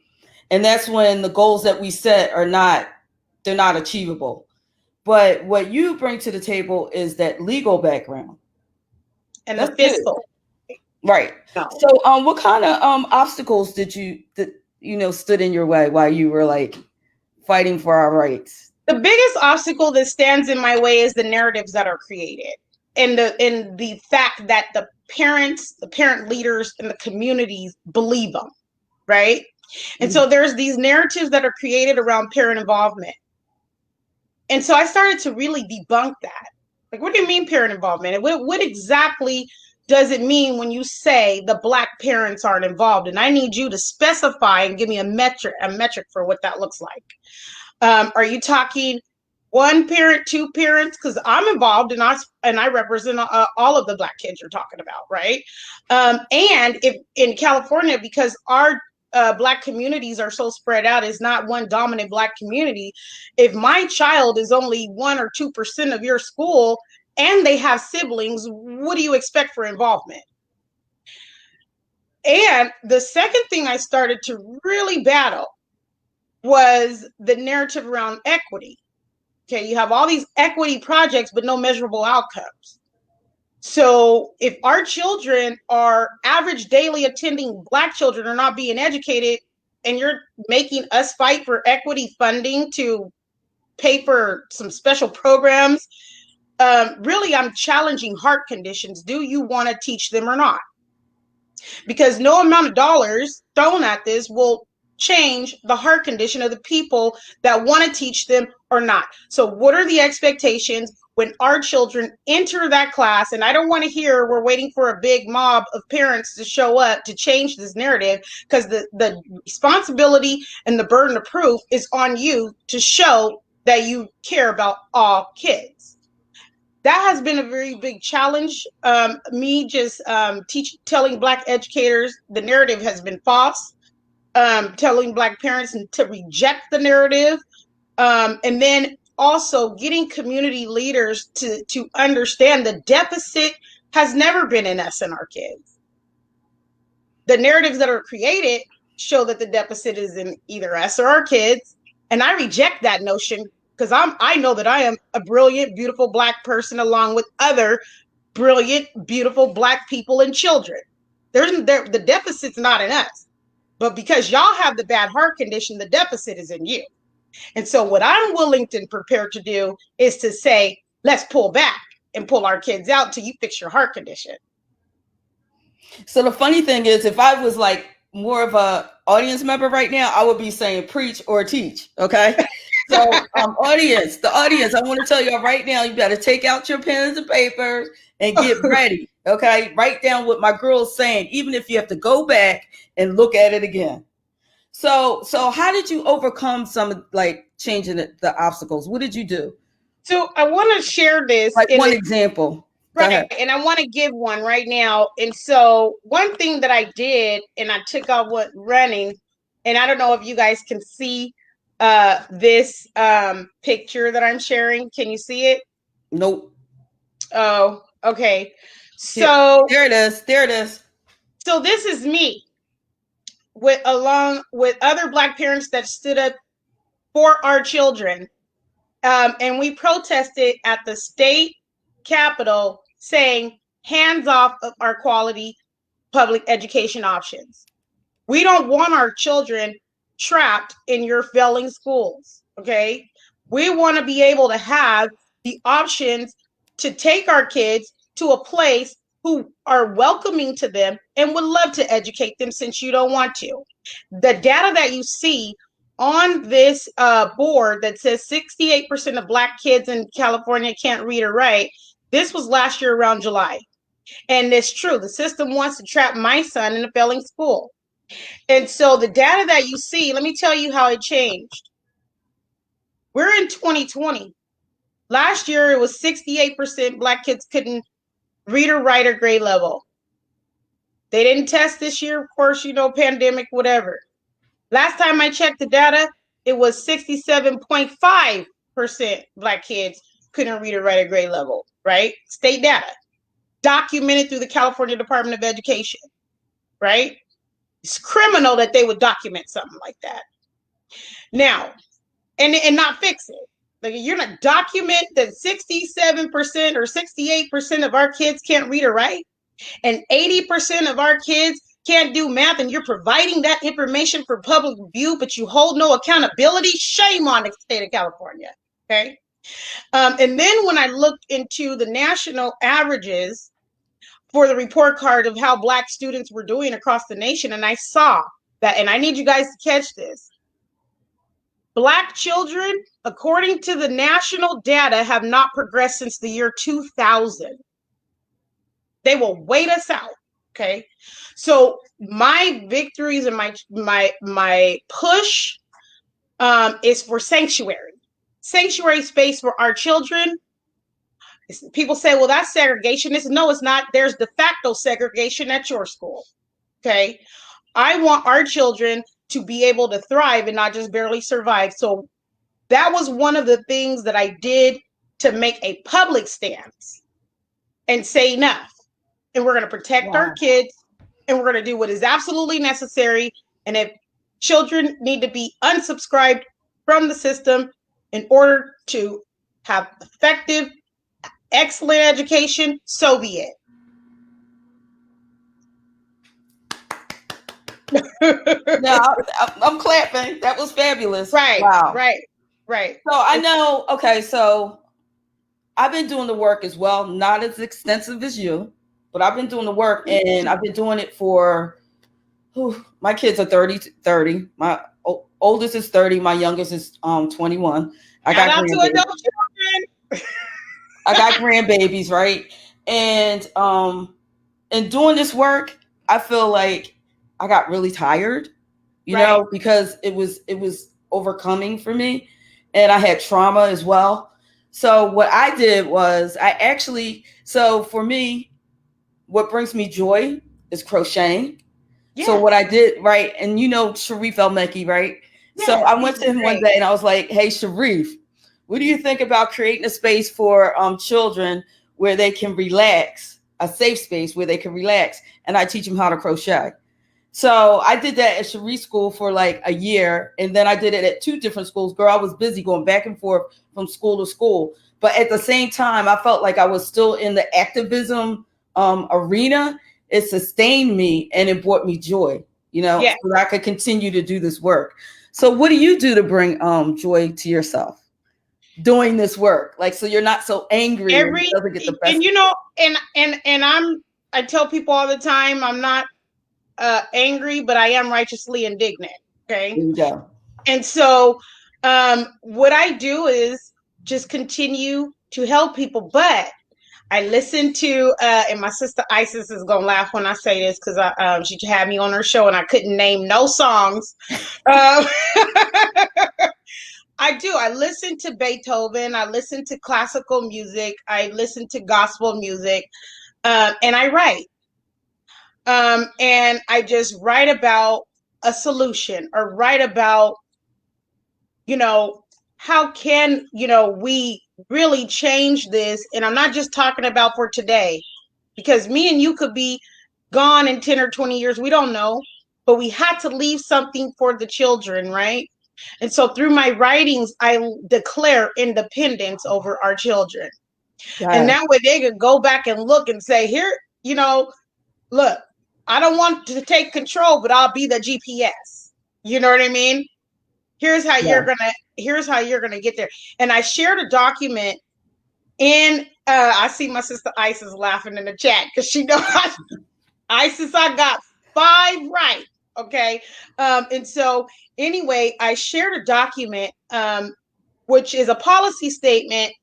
And that's when the goals that we set they're not achievable. But what you bring to the table is that legal background. And that's the fiscal. Good. Right. No. So what kind of obstacles did stood in your way while you were fighting for our rights? The biggest obstacle that stands in my way is the narratives that are created, and the fact that the parents, the parent leaders, and the communities believe them, right? And so there's these narratives that are created around parent involvement. And so I started to really debunk that. What do you mean parent involvement? And what exactly does it mean when you say the Black parents aren't involved? And I need you to specify and give me a metric for what that looks like. Are you talking one parent, two parents, because I'm involved and I represent all of the Black kids you're talking about, right? And if in California, because our Black communities are so spread out, it's not one dominant Black community. If my child is only 1 or 2% of your school and they have siblings, what do you expect for involvement? And the second thing I started to really battle was the narrative around equity. Okay, you have all these equity projects, but no measurable outcomes. So if our children are average daily attending Black children are not being educated, and you're making us fight for equity funding to pay for some special programs, really, I'm challenging heart conditions. Do you want to teach them or not? Because no amount of dollars thrown at this will change the heart condition of the people that want to teach them or not. So what are the expectations when our children enter that class? And I don't want to hear we're waiting for a big mob of parents to show up to change this narrative, because the responsibility and the burden of proof is on you to show that you care about all kids. That has been a very big challenge. Me just telling Black educators the narrative has been false, telling Black parents to reject the narrative, and then also getting community leaders to understand the deficit has never been in us and our kids. The narratives that are created show that the deficit is in either us or our kids, and I reject that notion, because I know that I am a brilliant, beautiful Black person along with other brilliant, beautiful Black people and children. The deficit's not in us, but because y'all have the bad heart condition, the deficit is in you. And so what I'm willing and prepared to do is to say, let's pull back and pull our kids out till you fix your heart condition. So the funny thing is, if I was like more of a audience member right now, I would be saying preach or teach. Okay. So the audience, I want to tell you right now, you got to take out your pens and papers and get ready. Okay. Write down what my girl's saying, even if you have to go back and look at it again. So how did you overcome some like changing the obstacles? What did you do? So I want to share this. Like one example. Right. And I want to give one right now. And so one thing that I did, and I took off running, and I don't know if you guys can see this picture that I'm sharing. Can you see it? Nope. Oh, okay. So there it is. There it is. So this is me along with other Black parents that stood up for our children. And we protested at the state capitol saying, hands off of our quality public education options. We don't want our children trapped in your failing schools, okay? We want to be able to have the options to take our kids to a place who are welcoming to them and would love to educate them, since you don't want to. The data that you see on this board that says 68% of Black kids in California can't read or write, this was last year around July. And it's true. The system wants to trap my son in a failing school. And so the data that you see, let me tell you how it changed. We're in 2020. Last year, it was 68% Black kids couldn't read or write or grade level. They didn't test this year, of course, pandemic, whatever. Last time I checked the data, it was 67.5% Black kids couldn't read or write at grade level, right? State data, documented through the California Department of Education, right? It's criminal that they would document something like that. Now, and not fix it. Like, you're not document that 67% or 68% of our kids can't read or write, and 80% of our kids can't do math, and you're providing that information for public view, but you hold no accountability. Shame on the state of California. Okay. And then when I looked into the national averages for the report card of how Black students were doing across the nation, and I saw that, and I need you guys to catch this. Black children, according to the national data, have not progressed since the year 2000. They will wait us out. Okay. So my victories and my push is for sanctuary. sanctuary space for our children. People say, well, that's segregationist. No, it's not. There's de facto segregation at your school. Okay. I want our children to be able to thrive and not just barely survive. So that was one of the things that I did to make a public stance and say enough. And we're going to protect our kids, and we're going to do what is absolutely necessary. And if children need to be unsubscribed from the system in order to have effective, excellent education, so be it. No, I'm clapping. That was fabulous. Right. Wow. Right. So I know, okay, so I've been doing the work as well, not as extensive as you, but I've been doing the work, and I've been doing it for, my kids are 30. My oldest is 30. My youngest is 21. I got grandbabies, right? And in doing this work, I feel like I got really tired, you know, because it was overcoming for me, and I had trauma as well. So what I did was so for me, what brings me joy is crocheting. Yes. So what I did, right, and you know Sharif El-Mekki, right? Yes, so I went to him one day and I was like, hey, Sharif, what do you think about creating a space for children where they can relax, a safe space where they can relax, and I teach them how to crochet. So I did that at Sharif's school for like a year, and then I did it at 2 different schools. Girl, I was busy going back and forth from school to school. But at the same time, I felt like I was still in the activism arena. It sustained me and it brought me joy, you know, so that I could continue to do this work. So what do you do to bring joy to yourself doing this work? Like, so you're not so angry and it doesn't get the best. And you know, and I tell people all the time, I'm not angry, but I am righteously indignant. Okay. There you go. And so what I do is just continue to help people. But I listen to, and my sister Isis is going to laugh when I say this because she had me on her show and I couldn't name no songs. I do. I listen to Beethoven. I listen to classical music. I listen to gospel music. And I write. And I just write about a solution or write about, you know, how can, you know, we really change this? And I'm not just talking about for today, because me and you could be gone in 10 or 20 years. We don't know, but we had to leave something for the children, right? And so through my writings, I declare independence over our children. And that way they could go back and look and say, here, you know, look, I don't want to take control, but I'll be the GPS. You know what I mean? Here's how you're gonna get there. And I shared a document in I see my sister Isis laughing in the chat because she knows Isis, I got 5 right. Okay. And so anyway, I shared a document which is a policy statement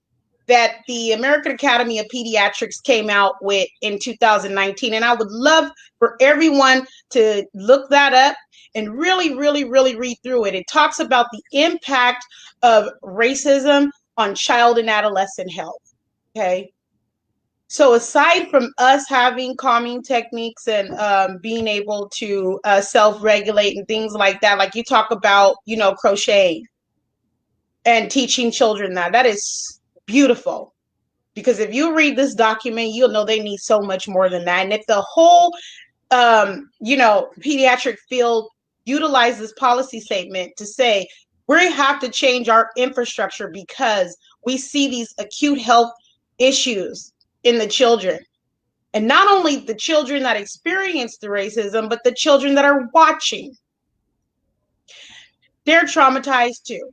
that the American Academy of Pediatrics came out with in 2019. And I would love for everyone to look that up and really, really, really read through it. It talks about the impact of racism on child and adolescent health. Okay. So aside from us having calming techniques and being able to self-regulate and things like that, like you talk about, you know, crocheting and teaching children that is beautiful. Because if you read this document, you'll know they need so much more than that. And if the whole, you know, pediatric field utilize this policy statement to say, we have to change our infrastructure because we see these acute health issues in the children. And not only the children that experience the racism, but the children that are watching. They're traumatized too.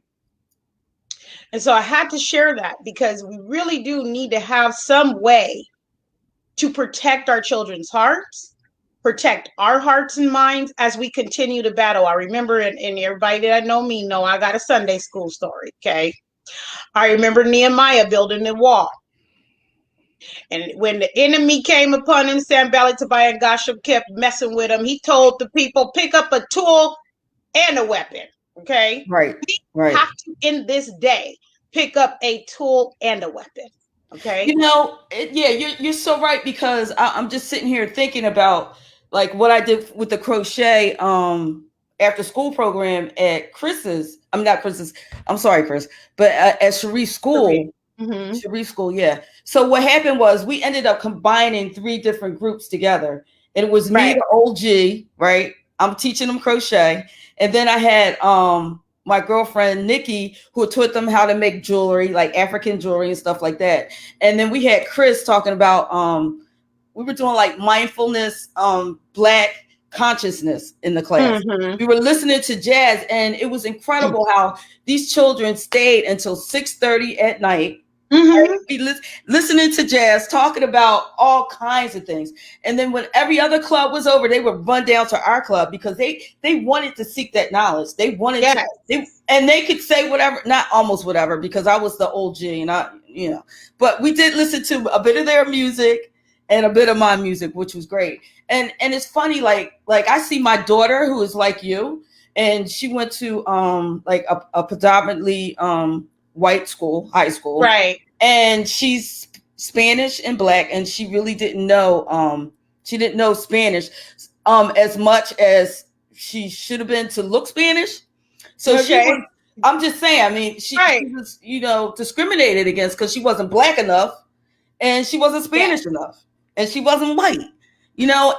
And so I had to share that because we really do need to have some way to protect our children's hearts, protect our hearts and minds as we continue to battle. I remember, and everybody that know me know I got a Sunday school story, okay? I remember Nehemiah building the wall. And when the enemy came upon him, Sanballat, Tobiah, and Geshem kept messing with him, he told the people, pick up a tool and a weapon, okay? Right. We have to, in this day, pick up a tool and a weapon. Okay. You know, you're so right, because I'm just sitting here thinking about like what I did with the crochet after school program at Chris's. I'm not Chris's. I'm sorry, Chris, but at Sharif's school. Mm-hmm. Sharif school, yeah. So what happened was we ended up combining 3 different groups together. And it was me, the OG, right? I'm teaching them crochet, and then I had my girlfriend Nikki, who taught them how to make jewelry, like African jewelry and stuff like that. And then we had Chris talking about we were doing like mindfulness, Black consciousness in the class. Mm-hmm. We were listening to jazz, and it was incredible how these children stayed until 6:30 at night. Mm-hmm. Right? Listening to jazz, talking about all kinds of things. And then when every other club was over, they would run down to our club because they wanted to seek that knowledge. They wanted to, and they could say whatever, not almost whatever, because I was the OG and but we did listen to a bit of their music and a bit of my music, which was great. And it's funny, like I see my daughter, who is like you, and she went to like a predominantly white school, high school, right? And she's Spanish and Black, and she really didn't know Spanish as much as she should have been to look Spanish. So I'm just saying, I mean, she was, discriminated against because she wasn't Black enough, and she wasn't Spanish enough, and she wasn't white,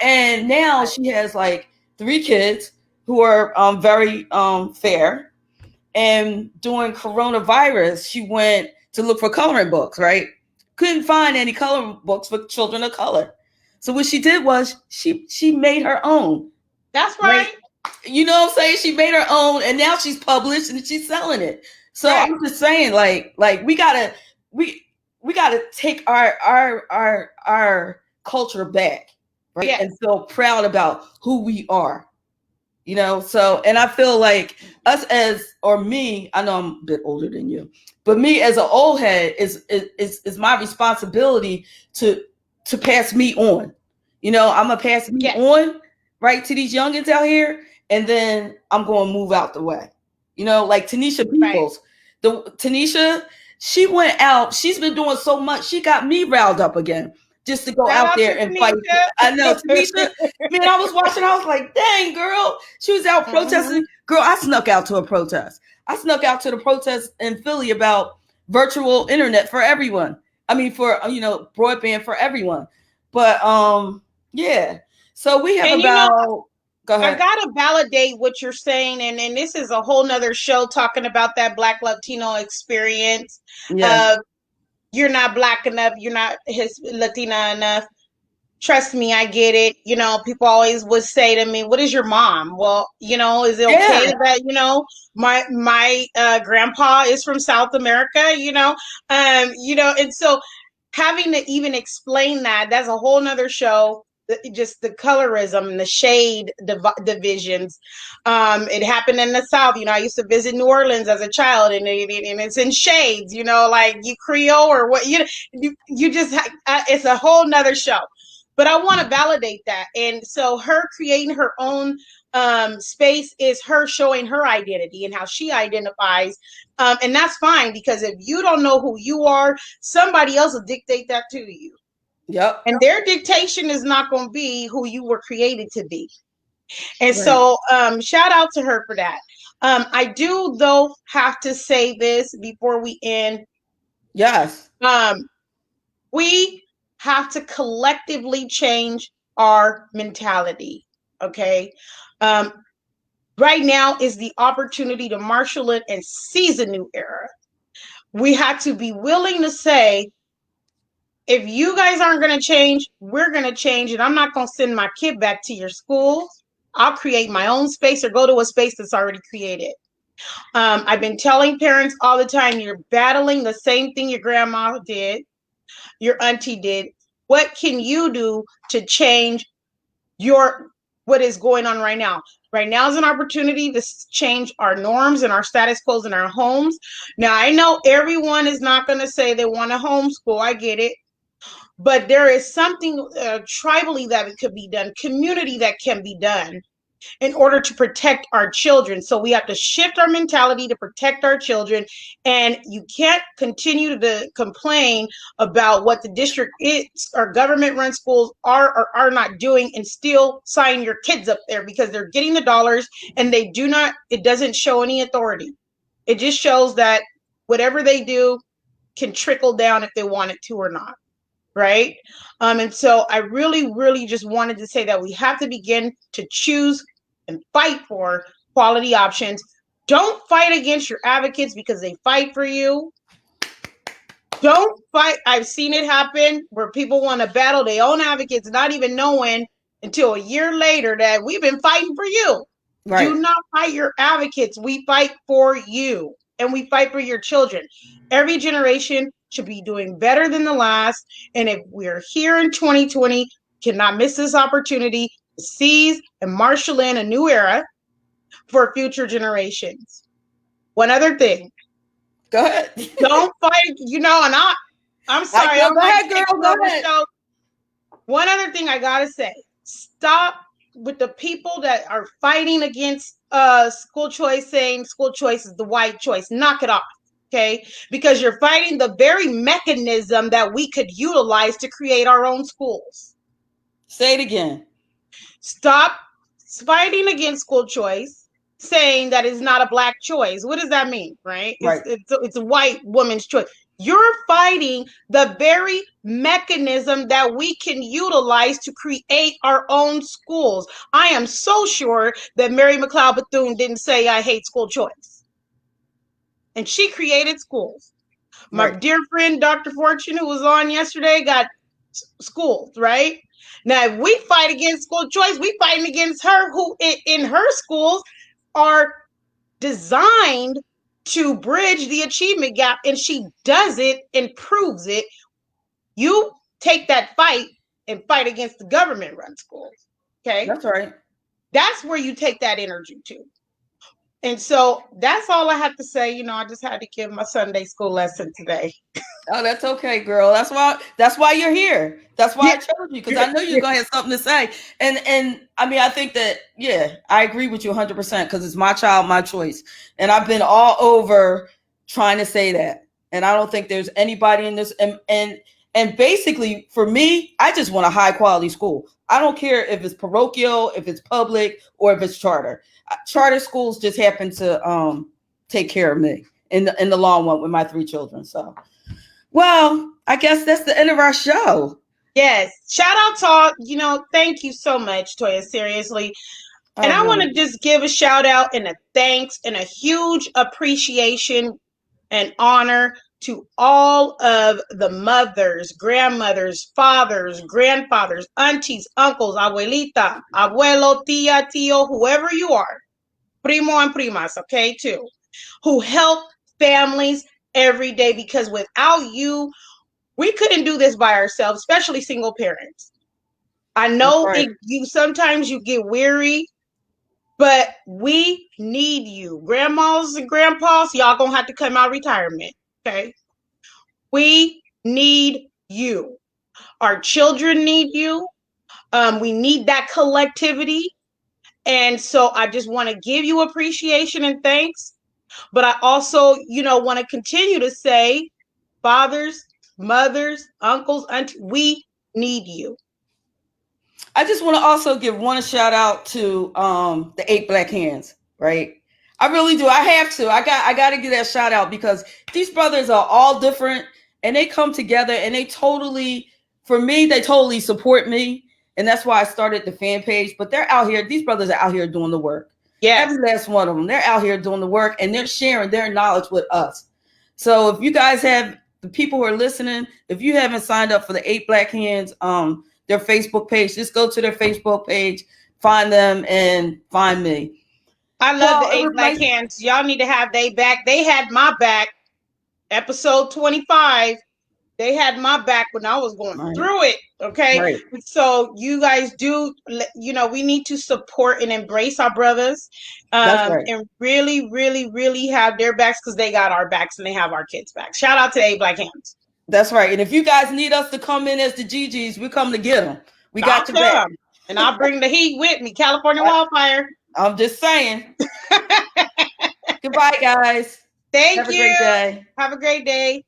and now she has like 3 kids who are very fair. And during coronavirus, she went to look for coloring books, right? Couldn't find any coloring books for children of color. So what she did was she made her own. That's right. You know what I'm saying? She made her own, and now she's published and she's selling it. So I'm just saying, like we gotta take our culture back, right? Yes. And feel proud about who we are. So, and I feel like me, I know I'm a bit older than you, but me as an old head is my responsibility to pass me on. I'm gonna pass me on, right, to these youngins out here, and then I'm gonna move out the way. Like Tanisha Peoples, Tanisha, she went out. She's been doing so much. She got me riled up again. Just to go out there and fight. I know, Tanisha. Man, I was watching. I was like, "Dang, girl!" She was out protesting. Girl, I snuck out to a protest. I snuck out to the protest in Philly about virtual internet for everyone. I mean, for broadband for everyone. But yeah. So we have about. Go ahead. I gotta validate what you're saying, and this is a whole nother show talking about that Black Latino experience. Yeah. You're not Black enough. You're not Latina enough. Trust me, I get it. People always would say to me, "What is your mom?" Well, is it okay that my grandpa is from South America? And so having to even explain that's a whole nother show. Just the colorism and the shade divisions. It happened in the South. I used to visit New Orleans as a child, and it's in shades. Like you Creole or what you just it's a whole nother show. But I want to validate that, and so her creating her own space is her showing her identity and how she identifies, and that's fine, because if you don't know who you are, somebody else will dictate that to you. Yep. And their dictation is not going to be who you were created to be. And so shout out to her for that. I do, though, have to say this before we end. Yes. We have to collectively change our mentality. Okay. Right now is the opportunity to marshal it and seize a new era. We have to be willing to say, if you guys aren't going to change, we're going to change. And I'm not going to send my kid back to your school. I'll create my own space or go to a space that's already created. I've been telling parents all the time, you're battling the same thing your grandma did, your auntie did. What can you do to change what is going on right now? Right now is an opportunity to change our norms and our status quo in our homes. Now, I know everyone is not going to say they want to homeschool. I get it. But there is something tribally that could be done, community that can be done. in order to protect our children. So we have to shift our mentality to protect our children. And you can't continue to complain about what the district is or government run schools are or are not doing and still sign your kids up there because they're getting the dollars and it doesn't show any authority. It just shows that whatever they do can trickle down if they want it to or not. Right. And so I really, really just wanted to say that we have to begin to choose and fight for quality options. Don't fight against your advocates because they fight for you. Don't fight. I've seen it happen where people want to battle their own advocates, not even knowing until a year later that we've been fighting for you. Right. Do not fight your advocates. We fight for you and we fight for your children. Every generation should be doing better than the last. And if we're here in 2020, cannot miss this opportunity to seize and marshal in a new era for future generations. One other thing. Go ahead. Don't fight, and I'm sorry. Go ahead, girl. Go ahead. One other thing I gotta say, stop with the people that are fighting against school choice, saying school choice is the white choice. Knock it off. Okay, because you're fighting the very mechanism that we could utilize to create our own schools. Say it again. Stop fighting against school choice, saying that it's not a black choice. What does that mean, right? Right. It's a white woman's choice. You're fighting the very mechanism that we can utilize to create our own schools. I am so sure that Mary McLeod Bethune didn't say, I hate school choice. And she created schools. My dear friend, Dr. Fortune, who was on yesterday, got schools, right? Now, if we fight against school choice, we fighting against her, who in her schools are designed to bridge the achievement gap, and she does it and proves it. You take that fight and fight against the government-run schools, okay? That's right. That's where you take that energy to. And so that's all I have to say. I just had to give my Sunday school lesson today. Oh, that's okay, girl. That's why you're here. That's why I chose you, because I know you're gonna have something to say. And I mean, I think that, I agree with you 100% because it's my child, my choice. And I've been all over trying to say that. And I don't think there's anybody in this. And basically, for me, I just want a high quality school. I don't care if it's parochial, if it's public, or if it's charter. Charter schools just happen to take care of me in the long run with my 3 children. So, well, I guess that's the end of our show. Yes. Shout out to, thank you so much, Toya, seriously. And I want to just give a shout out and a thanks and a huge appreciation and honor to all of the mothers, grandmothers, fathers, grandfathers, aunties, uncles, abuelita, abuelo, tia, tío, whoever you are, primo and primas, okay, too, who help families every day, because without you, we couldn't do this by ourselves, especially single parents. I know sometimes you get weary, but we need you. Grandmas and grandpas, y'all gonna have to come out of retirement. Okay. We need you. Our children need you. We need that collectivity. And so I just want to give you appreciation and thanks. But I also, want to continue to say, fathers, mothers, uncles, aunties, we need you. I just want to also give one shout out to the 8 Black Hands, right? I really do. I have to. I got to give that shout out because these brothers are all different and they come together and they totally support me. And that's why I started the fan page. But they're out here. These brothers are out here doing the work. Yeah. Every last one of them. They're out here doing the work and they're sharing their knowledge with us. So if you guys have, the people who are listening, if you haven't signed up for the 8 Black Hands, their Facebook page, just go to their Facebook page, find them and find me. I love the 8 Black Hands. Y'all need to have they back. They had my back. Episode 25. They had my back when I was going through it. Okay. Right. So you guys do, we need to support and embrace our brothers and really, really, really have their backs because they got our backs and they have our kids' backs. Shout out to 8 Black Hands. That's right. And if you guys need us to come in as the GGs, we come to get them. We got your back. And I'll bring the heat with me. California wildfire. I'm just saying. Goodbye, guys. Thank Have you. a great day. Have a great day.